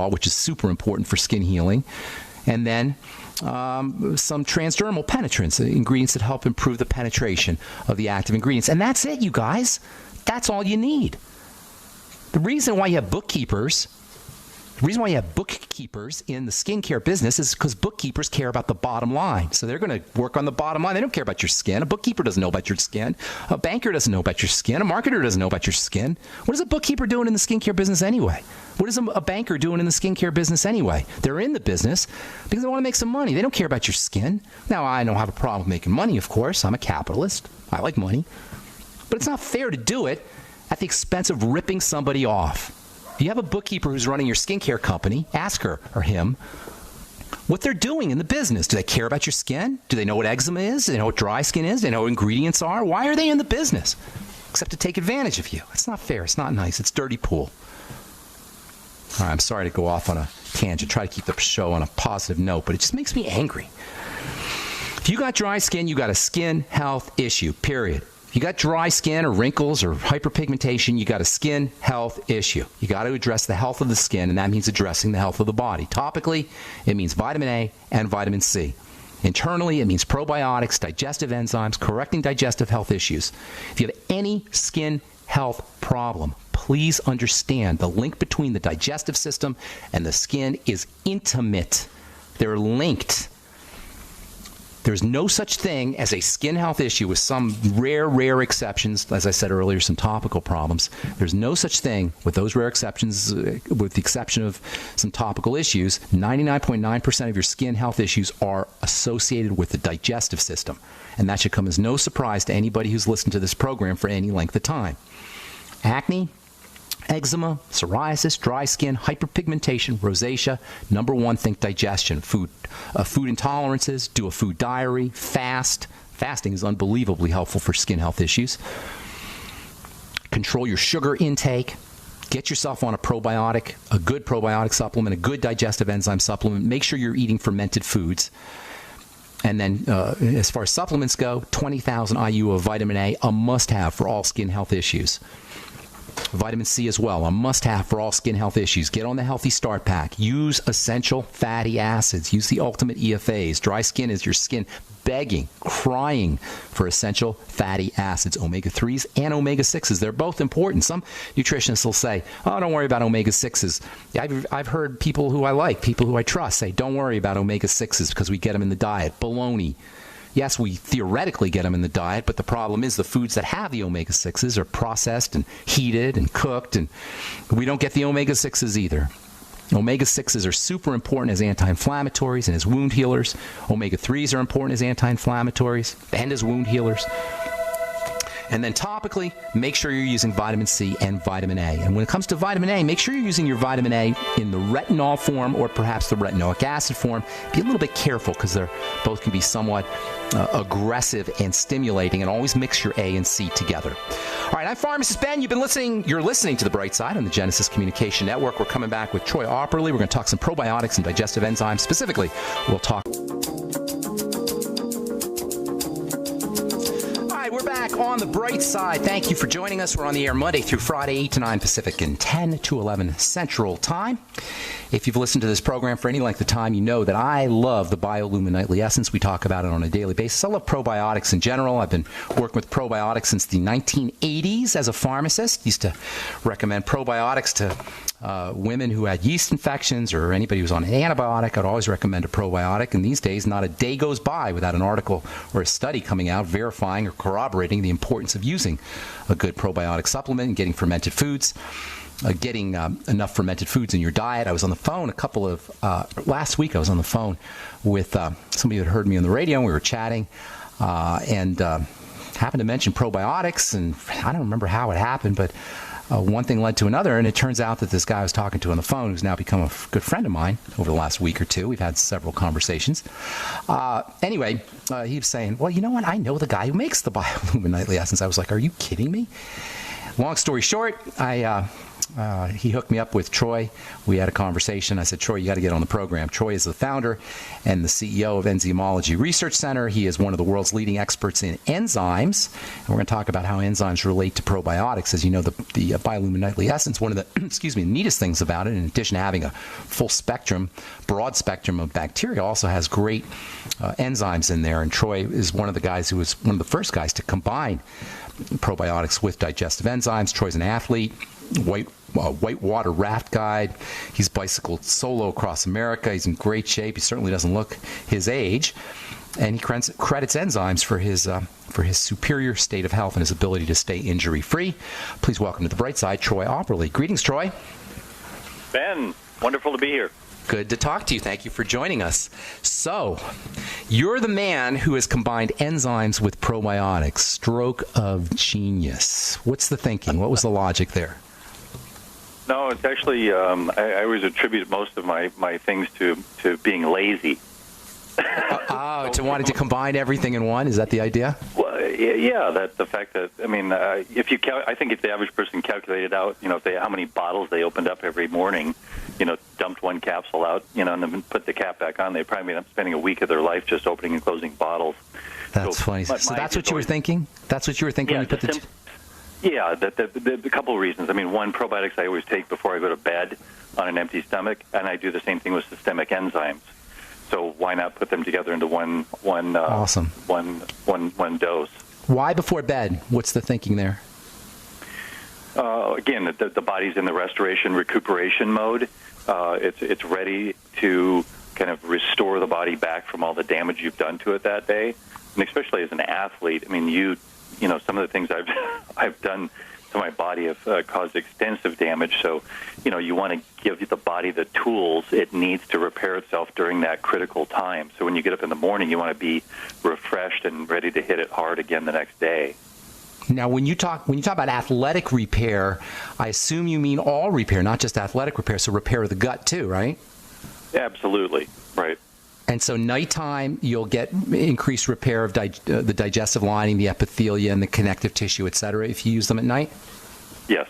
which is super important for skin healing. And then some transdermal penetrants, ingredients that help improve the penetration of the active ingredients. And that's it, you guys. That's all you need. The reason why you have bookkeepers in the skincare business is because bookkeepers care about the bottom line. So they're going to work on the bottom line. They don't care about your skin. A bookkeeper doesn't know about your skin. A banker doesn't know about your skin. A marketer doesn't know about your skin. What is a bookkeeper doing in the skincare business anyway? What is a banker doing in the skincare business anyway? They're in the business because they want to make some money. They don't care about your skin. Now, I don't have a problem with making money, of course. I'm a capitalist. I like money. But it's not fair to do it at the expense of ripping somebody off. If you have a bookkeeper who's running your skincare company, ask her or him what they're doing in the business. Do they care about your skin? Do they know what eczema is? Do they know what dry skin is? Do they know what ingredients are? Why are they in the business? Except to take advantage of you. It's not fair. It's not nice. It's dirty pool. All right, I'm sorry to go off on a tangent. Try to keep the show on a positive note, but it just makes me angry. If you got dry skin, you got a skin health issue, period. If you got dry skin or wrinkles or hyperpigmentation, you got a skin health issue. You got to address the health of the skin, and that means addressing the health of the body. Topically, it means vitamin A and vitamin C. Internally, it means probiotics, digestive enzymes, correcting digestive health issues. If you have any skin health problem, please understand the link between the digestive system and the skin is intimate. They're linked. There's no such thing as a skin health issue with some rare exceptions. As I said earlier, some topical problems. There's no such thing with those rare exceptions, with the exception of some topical issues. 99.9% of your skin health issues are associated with the digestive system. And that should come as no surprise to anybody who's listened to this program for any length of time. Acne, eczema, psoriasis, dry skin, hyperpigmentation, rosacea. Number one, think digestion. Food intolerances, do a food diary, fast. Fasting is unbelievably helpful for skin health issues. Control your sugar intake. Get yourself on a probiotic, a good probiotic supplement, a good digestive enzyme supplement. Make sure you're eating fermented foods. And then as far as supplements go, 20,000 IU of vitamin A, a must-have for all skin health issues. Vitamin C as well, a must-have for all skin health issues. Get on the Healthy Start Pack. Use essential fatty acids. Use the ultimate EFAs. Dry skin is your skin begging, crying for essential fatty acids, omega-3s and omega-6s. They're both important. Some nutritionists will say, oh, don't worry about omega-6s. I've heard people who I like, people who I trust say, don't worry about omega-6s because we get them in the diet. Baloney. Yes, we theoretically get them in the diet, but the problem is the foods that have the omega-6s are processed and heated and cooked, and we don't get the omega-6s either. Omega-6s are super important as anti-inflammatories and as wound healers. Omega-3s are important as anti-inflammatories and as wound healers. And then topically, make sure you're using vitamin C and vitamin A. And when it comes to vitamin A, make sure you're using your vitamin A in the retinol form or perhaps the retinoic acid form. Be a little bit careful because they both can be somewhat aggressive and stimulating, and always mix your A and C together. All right, I'm Pharmacist Ben. You're listening to The Bright Side on the Genesis Communication Network. We're coming back with Troy Opperly. We're going to talk some probiotics and digestive enzymes. Specifically, we'll talk... We're back on The Bright Side. Thank you for joining us. We're on the air Monday through Friday, 8 to 9 Pacific and 10 to 11 Central Time. If you've listened to this program for any length of time, you know that I love the BioLumin Nightly Essence. We talk about it on a daily basis. I love probiotics in general. I've been working with probiotics since the 1980s as a pharmacist. Used to recommend probiotics to women who had yeast infections or anybody who's on an antibiotic. I'd always recommend a probiotic. And these days, not a day goes by without an article or a study coming out verifying or corroborating the importance of using a good probiotic supplement and getting fermented foods. Getting enough fermented foods in your diet. I was on the phone last week I was on the phone with somebody that heard me on the radio, and we were chatting, and happened to mention probiotics, and I don't remember how it happened, but one thing led to another, and it turns out that this guy I was talking to on the phone, who's now become a good friend of mine over the last week or two. We've had several conversations. Anyway, he was saying, well, you know what? I know the guy who makes the BioLumin Nightly Essence. I was like, are you kidding me? Long story short, I he hooked me up with Troy. We had a conversation. I said, Troy, you got to get on the program. Troy is the founder and the CEO of Enzymology Research Center. He is one of the world's leading experts in enzymes. And we're going to talk about how enzymes relate to probiotics. As you know, the Biolumin Nightly Essence, one of the neatest things about it, in addition to having a full spectrum, broad spectrum of bacteria, also has great enzymes in there. And Troy is one of the guys who was one of the first guys to combine probiotics with digestive enzymes. Troy's an athlete, whitewater raft guide. He's bicycled solo across America. He's in great shape. He certainly doesn't look his age. And he credits enzymes for his superior state of health and his ability to stay injury-free. Please welcome to the bright side, Troy Auberly. Greetings, Troy. Ben, wonderful to be here. Good to talk to you. Thank you for joining us. So, you're the man who has combined enzymes with probiotics. Stroke of genius. What's the thinking? What was the logic there? No, it's actually, I always attribute most of my things to being lazy. To wanting to combine everything in one? Is that the idea? Well, yeah, the fact that, I mean, I think if the average person calculated out, how many bottles they opened up every morning, dumped one capsule out, and then put the cap back on, they'd probably end up spending a week of their life just opening and closing bottles. That's funny. So that's what you were thinking? That's what you were thinking when you put the... Yeah, the couple of reasons. I mean, one, probiotics I always take before I go to bed on an empty stomach, and I do the same thing with systemic enzymes. So why not put them together into one awesome. one dose? Why before bed? What's the thinking there? Again, the body's in the restoration, recuperation mode. It's ready to kind of restore the body back from all the damage you've done to it that day. And especially as an athlete, I mean, some of the things I've done to my body have caused extensive damage. So, you want to give the body the tools it needs to repair itself during that critical time. So when you get up in the morning, you want to be refreshed and ready to hit it hard again the next day. Now, when you talk about athletic repair, I assume you mean all repair, not just athletic repair. So repair of the gut too, right? Absolutely, right. And so nighttime, you'll get increased repair of the digestive lining, the epithelia, and the connective tissue, et cetera, if you use them at night? Yes.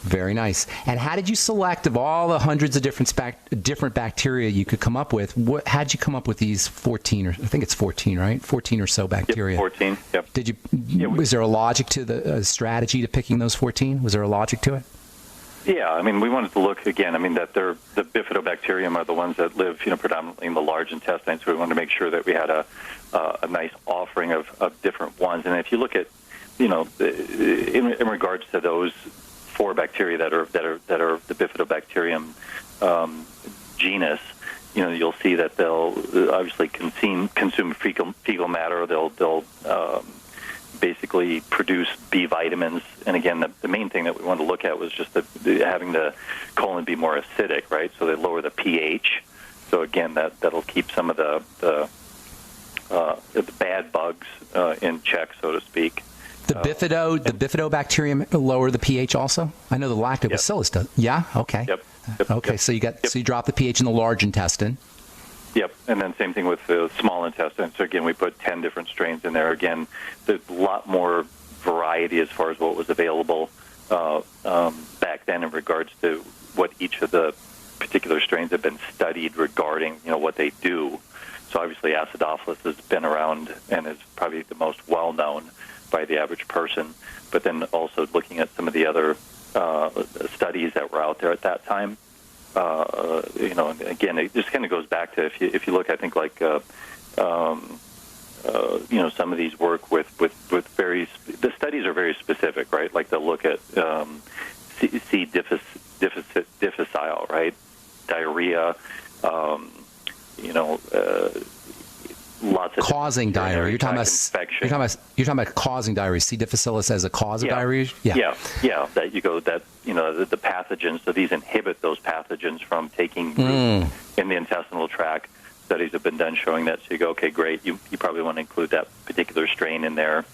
Very nice. And how did you select, of all the hundreds of different bacteria you could come up with, how did you come up with these 14, or I think it's 14, right? 14 or so bacteria. Yep, 14, yep. Was there a logic to the strategy to picking those 14? Was there a logic to it? Yeah, I mean, we wanted to look, again, that the bifidobacterium are the ones that live, predominantly in the large intestine, so we wanted to make sure that we had a nice offering of different ones. And if you look at, in regards to those 4 bacteria that are the bifidobacterium genus, you'll see that they'll obviously consume fecal matter. They'll basically produce B vitamins, and again, the main thing that we wanted to look at was just having the colon be more acidic, right? So they lower the pH. So again, that'll keep some of the bad bugs in check, so to speak. The bifidobacterium lower the pH also? I know the lactobacillus does. Yeah. Okay. Yep. Okay. Yep. So you drop the pH in the large intestine. Yep, and then same thing with the small intestine. So again, we put 10 different strains in there. Again, there's a lot more variety as far as what was available back then in regards to what each of the particular strains have been studied regarding, what they do. So obviously acidophilus has been around and is probably the most well-known by the average person. But then also looking at some of the other studies that were out there at that time. And again, it just kind of goes back to if you look, I think like some of these work with the studies are very specific, right? Like they'll look at C. difficile, right? Diarrhea, lots of causing diarrhea. You're talking about causing diarrhea. C. difficile as a cause of diarrhea. Yeah. The pathogens. So these inhibit those pathogens from taking root in the intestinal tract. Studies have been done showing that. So you go, okay, great. You probably want to include that particular strain in there.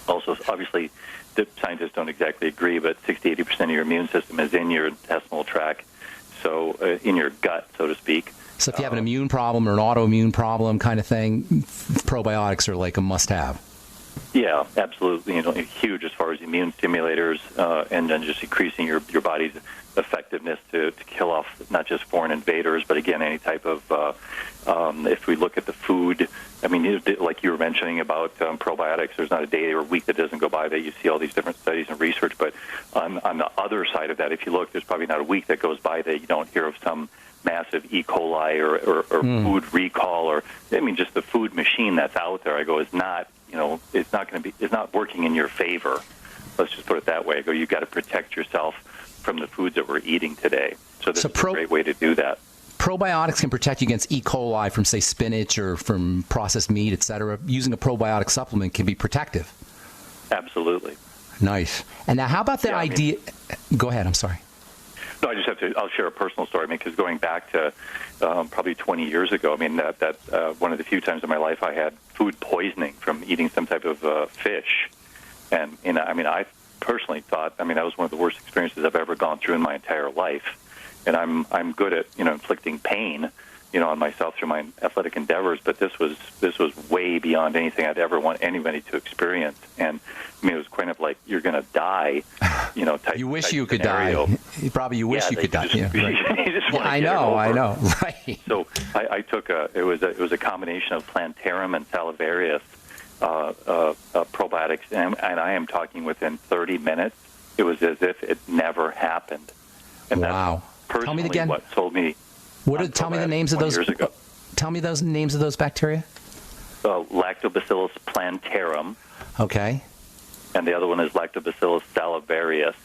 Also, obviously, the scientists don't exactly agree, but 60-80% of your immune system is in your intestinal tract, so in your gut, so to speak. So if you have an immune problem or an autoimmune problem kind of thing, probiotics are like a must-have. Yeah, absolutely. Huge as far as immune stimulators, and then just increasing your body's effectiveness to kill off not just foreign invaders, but again, any type of. If we look at the food, I mean, like you were mentioning about probiotics, there's not a day or week that doesn't go by that you see all these different studies and research. But on the other side of that, if you look, there's probably not a week that goes by that you don't hear of some massive E. coli or food recall, or I mean, just the food machine that's out there. I go, is not. It's not working in your favor. Let's just put it that way. I go, you've got to protect yourself from the foods that we're eating today. So this is a great way to do that. Probiotics can protect you against E. coli from, say, spinach or from processed meat, et cetera. Using a probiotic supplement can be protective. Absolutely. Nice. And now how about the idea? Go ahead. I'm sorry. No, I'll share a personal story. I mean, because going back to probably 20 years ago, I mean, that one of the few times in my life I had food poisoning from eating some type of fish. And, I mean, I personally thought, that was one of the worst experiences I've ever gone through in my entire life. And I'm good at, inflicting pain, on myself through my athletic endeavors, but this was way beyond anything I'd ever want anybody to experience. And I mean, it was kind of like you're going to die, type. You wish you could scenario. die. Probably you wish you could die. Yeah, right. I know. Right. So I took it was a combination of plantarum and salivarius probiotics, and I am talking within 30 minutes. It was as if it never happened. And wow. That's Tell me again. What told me. Tell me the names of those. Tell me those names of those bacteria. Lactobacillus plantarum. Okay. And the other one is Lactobacillus salivarius.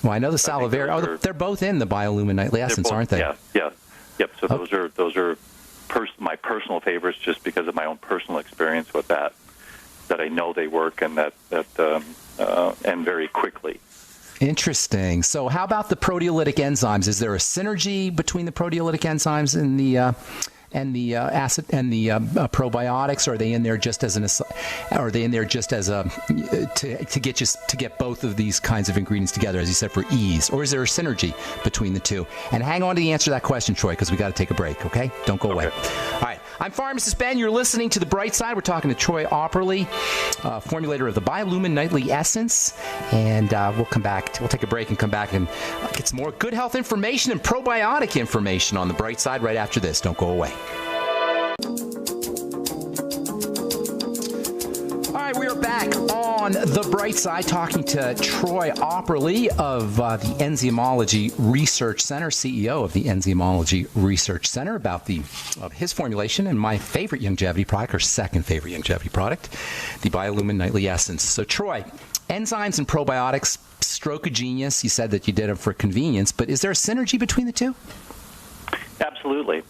Well, I know the salivarius. Oh, they're both in the biolumin nightly essence, aren't they? Yeah. Yep. So those are my personal favorites, just because of my own personal experience with that I know they work and that and very quickly. Interesting. So how about the proteolytic enzymes? Is there a synergy between the proteolytic enzymes and the acid and the probiotics? Or are they in there just as to get both of these kinds of ingredients together, as you said, for ease? Or is there a synergy between the two? And hang on to the answer to that question, Troy, because we got to take a break. Okay? Don't go away. All right. I'm Pharmacist Ben. You're listening to The Bright Side. We're talking to Troy Opperly, formulator of the Biolumin Nightly Essence. And we'll come back. We'll take a break and come back and get some more good health information and probiotic information on The Bright Side right after this. Don't go away. All right, we are back on The Bright Side talking to Troy Opperly of the Enzymology Research Center, CEO of the Enzymology Research Center, about of his formulation and my favorite longevity product, or second favorite longevity product, the Biolumin Nightly Essence. So, Troy, enzymes and probiotics, stroke of genius. You said that you did them for convenience, but is there a synergy between the two? Absolutely.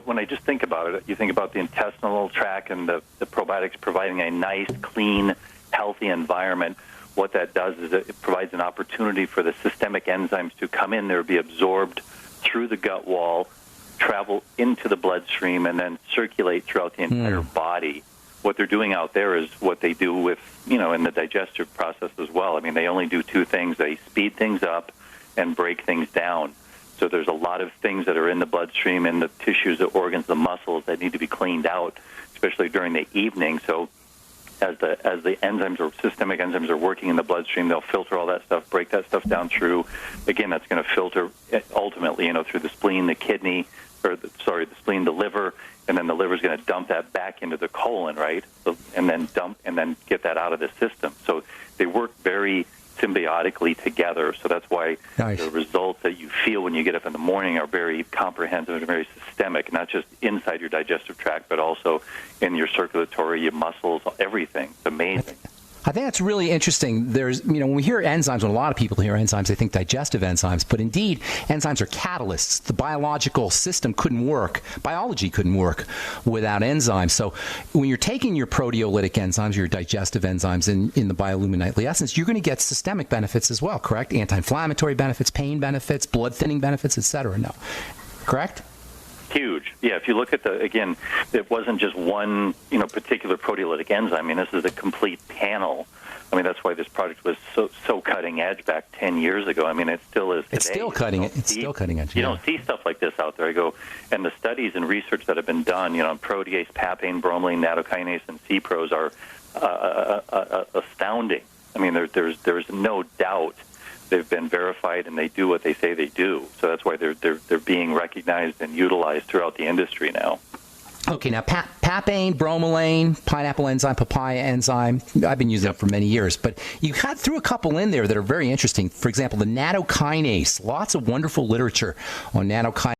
When I just think about it, you think about the intestinal tract and the probiotics providing a nice, clean, healthy environment. What that does is it provides an opportunity for the systemic enzymes to come in there, be absorbed through the gut wall, travel into the bloodstream, and then circulate throughout the entire body. What they're doing out there is what they do with, in the digestive process as well. I mean, they only do two things. They speed things up and break things down. So there's a lot of things that are in the bloodstream, in the tissues, the organs, the muscles that need to be cleaned out, especially during the evening. So as the enzymes or systemic enzymes are working in the bloodstream, they'll filter all that stuff, break that stuff down through. Again, that's going to filter ultimately, through the spleen, the kidney, the spleen, the liver, and then the liver is going to dump that back into the colon, right? And then get that out of the system. So they work very symbiotically together. So that's why the results that you feel when you get up in the morning are very comprehensive and very systemic, not just inside your digestive tract, but also in your circulatory, your muscles, everything. It's amazing. I think that's really interesting. There's, when we hear enzymes, when a lot of people hear enzymes, they think digestive enzymes, but indeed, enzymes are catalysts. The biological system couldn't work, biology couldn't work without enzymes. So when you're taking your proteolytic enzymes, your digestive enzymes in the Biolumin Nightly Essence, you're going to get systemic benefits as well, correct? Anti-inflammatory benefits, pain benefits, blood thinning benefits, etc. No, correct? Huge. Yeah, if you look at it wasn't just one, particular proteolytic enzyme. I mean, this is a complete panel. I mean, that's why this product was so cutting edge back 10 years ago. I mean, it still is today. It's still cutting edge. It's still cutting edge. You don't see stuff like this out there. And the studies and research that have been done, protease, papain, bromelain, nattokinase, and C-pros are astounding. I mean, there's no doubt they've been verified and they do what they say they do. So that's why they're being recognized and utilized throughout the industry now. Okay, now papain, bromelain, pineapple enzyme, papaya enzyme, I've been using them for many years, but you threw a couple in there that are very interesting. For example, the nattokinase, lots of wonderful literature on nattokinase.